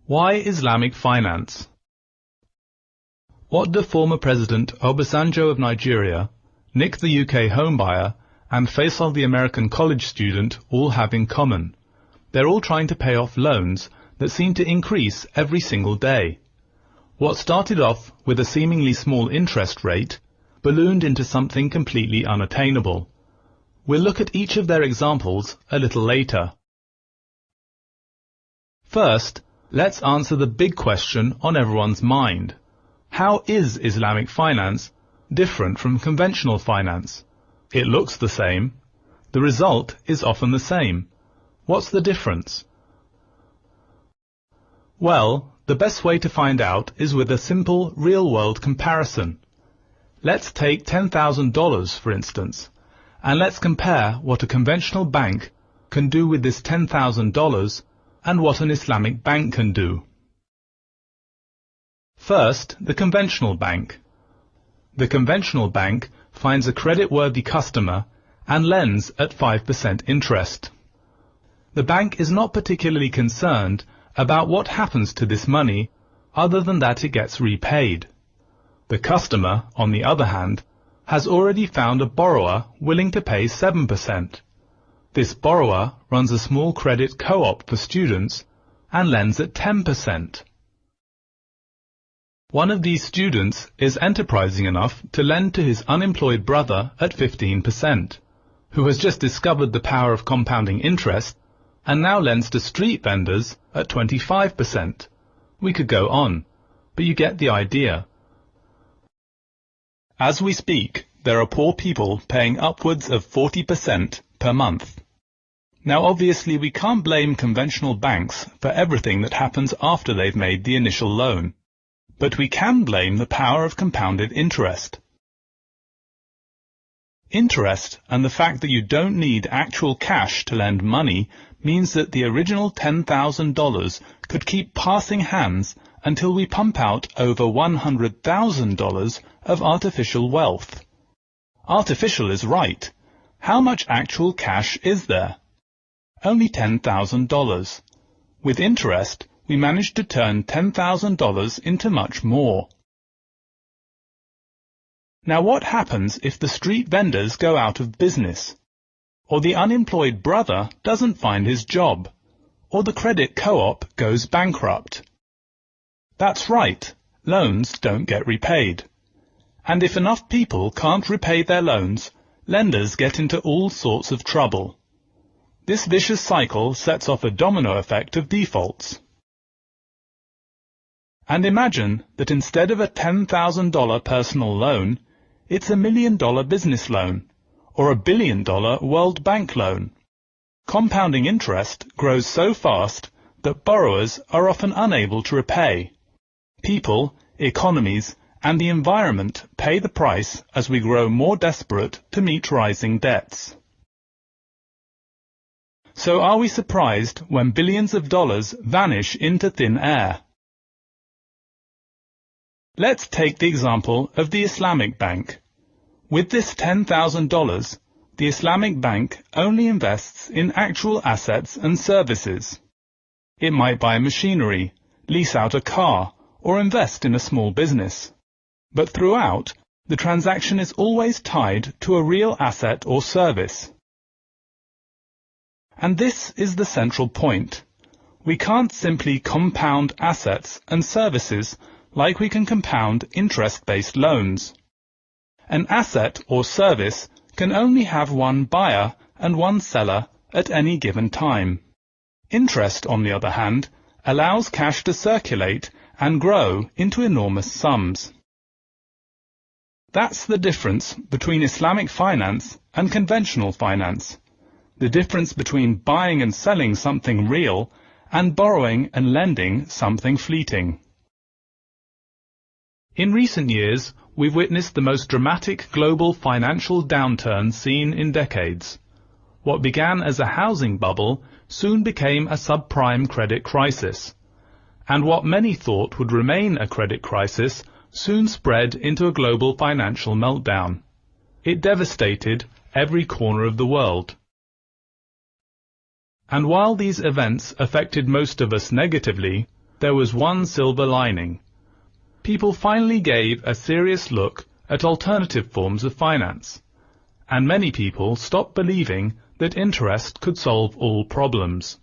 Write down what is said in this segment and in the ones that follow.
Why Islamic finance? What do former President Obasanjo of Nigeria, Nick the UK homebuyer, and Faisal the American college student all have in common? They're all trying to pay off loans that seem to increase every single day. What started off with a seemingly small interest rate ballooned into something completely unattainable. We'll look at each of their examples a little later. First, let's answer the big question on everyone's mind. How is Islamic finance different from conventional finance? It looks the same. The result is often the same. What's the difference? Well, the best way to find out is with a simple real-world comparison. Let's take $10,000 for instance, and let's compare what a conventional bank can do with this $10,000 and what an Islamic bank can do. First, the conventional bank. The conventional bank finds a credit-worthy customer and lends at 5% interest. The bank is not particularly concerned about what happens to this money other than that it gets repaid. The customer, on the other hand, has already found a borrower willing to pay 7%. This borrower runs a small credit co-op for students and lends at 10%. One of these students is enterprising enough to lend to his unemployed brother at 15%, who has just discovered the power of compounding interest and now lends to street vendors at 25%. We could go on, but you get the idea. As we speak, there are poor people paying upwards of 40% per month. Now obviously we can't blame conventional banks for everything that happens after they've made the initial loan, but we can blame the power of compounded interest. Interest and the fact that you don't need actual cash to lend money means that the original $10,000 could keep passing hands until we pump out over $100,000 of artificial wealth. Artificial is right. How much actual cash is there? Only $10,000. With interest, we managed to turn $10,000 into much more. Now what happens if the street vendors go out of business? Or the unemployed brother doesn't find his job? Or the credit co-op goes bankrupt? That's right, loans don't get repaid. And if enough people can't repay their loans, lenders get into all sorts of trouble. This vicious cycle sets off a domino effect of defaults. And imagine that instead of a $10,000 personal loan, it's $1 million business loan, or $1 billion World Bank loan. Compounding interest grows so fast that borrowers are often unable to repay. People, economies, and the environment pay the price as we grow more desperate to meet rising debts. So are we surprised when billions of dollars vanish into thin air? Let's take the example of the Islamic Bank. With this $10,000, the Islamic Bank only invests in actual assets and services. It might buy machinery, lease out a car, or invest in a small business. But throughout, the transaction is always tied to a real asset or service. And this is the central point. We can't simply compound assets and services like we can compound interest-based loans. An asset or service can only have one buyer and one seller at any given time. Interest, on the other hand, allows cash to circulate and grow into enormous sums. That's the difference between Islamic finance and conventional finance. The difference between buying and selling something real and borrowing and lending something fleeting. In recent years, we've witnessed the most dramatic global financial downturn seen in decades. What began as a housing bubble soon became a subprime credit crisis. And what many thought would remain a credit crisis soon spread into a global financial meltdown. It devastated every corner of the world. And while these events affected most of us negatively, there was one silver lining. People finally gave a serious look at alternative forms of finance, and many people stopped believing that interest could solve all problems.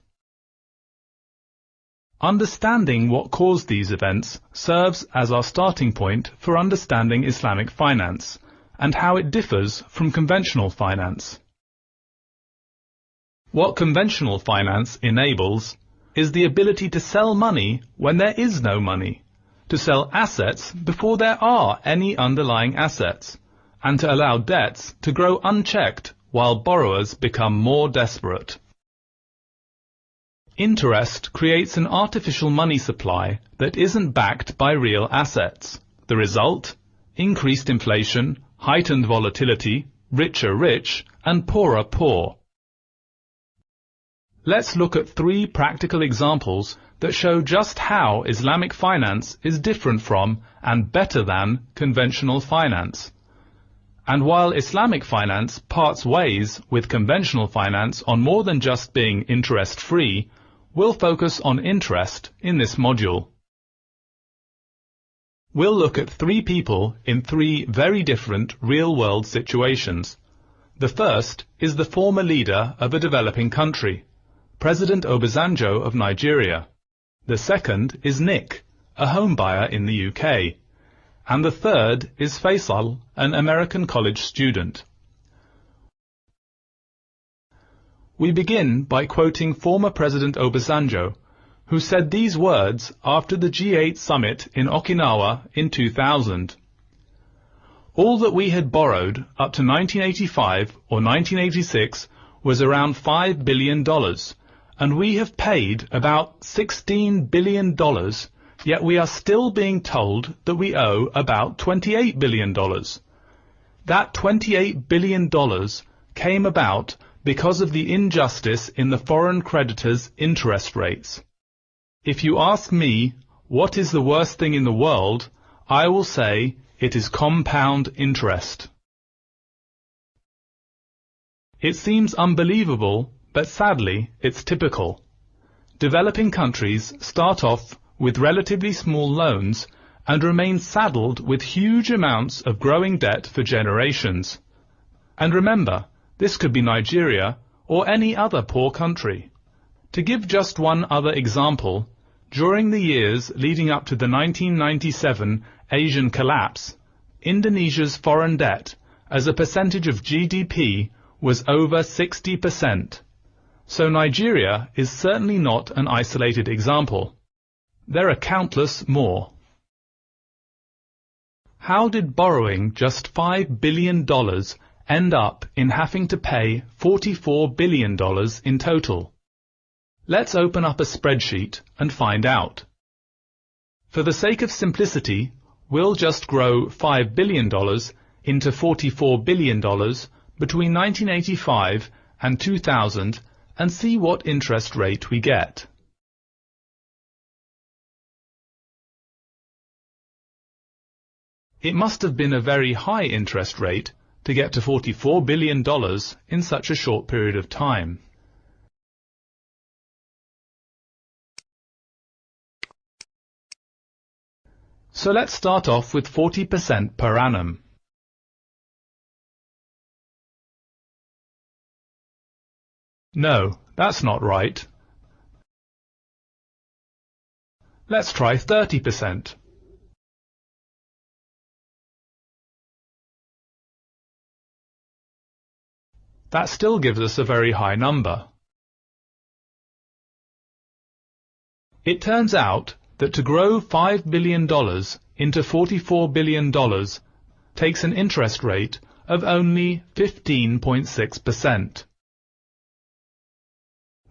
Understanding what caused these events serves as our starting point for understanding Islamic finance and how it differs from conventional finance. What conventional finance enables is the ability to sell money when there is no money, to sell assets before there are any underlying assets, and to allow debts to grow unchecked while borrowers become more desperate. Interest creates an artificial money supply that isn't backed by real assets. The result? Increased inflation, heightened volatility, richer rich, and poorer poor. Let's look at 3 practical examples that show just how Islamic finance is different from and better than conventional finance. And while Islamic finance parts ways with conventional finance on more than just being interest-free, we'll focus on interest in this module. We'll look at 3 people in 3 very different real-world situations. The first is the former leader of a developing country, President Obasanjo of Nigeria. The second is Nick, a home buyer in the UK. And the third is Faisal, an American college student. We begin by quoting former President Obasanjo, who said these words after the G8 summit in Okinawa in 2000. All that we had borrowed up to 1985 or 1986 was around $5 billion, and we have paid about $16 billion, yet we are still being told that we owe about $28 billion. That $28 billion came about because of the injustice in the foreign creditors' interest rates. If you ask me, what is the worst thing in the world, I will say it is compound interest. It seems unbelievable, but sadly, it's typical. Developing countries start off with relatively small loans and remain saddled with huge amounts of growing debt for generations. And remember, this could be Nigeria or any other poor country. To give just one other example, during the years leading up to the 1997 Asian collapse, Indonesia's foreign debt as a percentage of GDP was over 60%. So Nigeria is certainly not an isolated example. There are countless more. How did borrowing just $5 billion end up in having to pay $44 billion in total? Let's open up a spreadsheet and find out. For the sake of simplicity, we'll just grow $5 billion into $44 billion between 1985 and 2000 and see what interest rate we get. It must have been a very high interest rate to get to $44 billion in such a short period of time. So let's start off with 40% per annum. No, that's not right. Let's try 30%. That still gives us a very high number. It turns out that to grow $5 billion into $44 billion takes an interest rate of only 15.6%.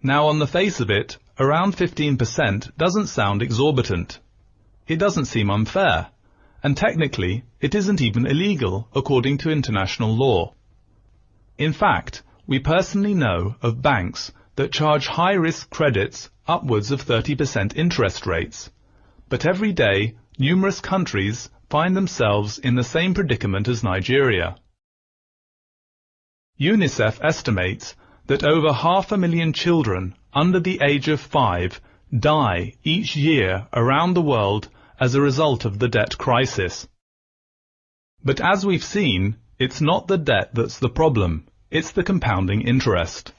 Now, on the face of it, around 15% doesn't sound exorbitant. It doesn't seem unfair, and technically it isn't even illegal according to international law. In fact, we personally know of banks that charge high-risk credits upwards of 30% interest rates. But every day, numerous countries find themselves in the same predicament as Nigeria. UNICEF estimates that over 500,000 children under the age of 5 die each year around the world as a result of the debt crisis. But as we've seen, it's not the debt that's the problem, it's the compounding interest.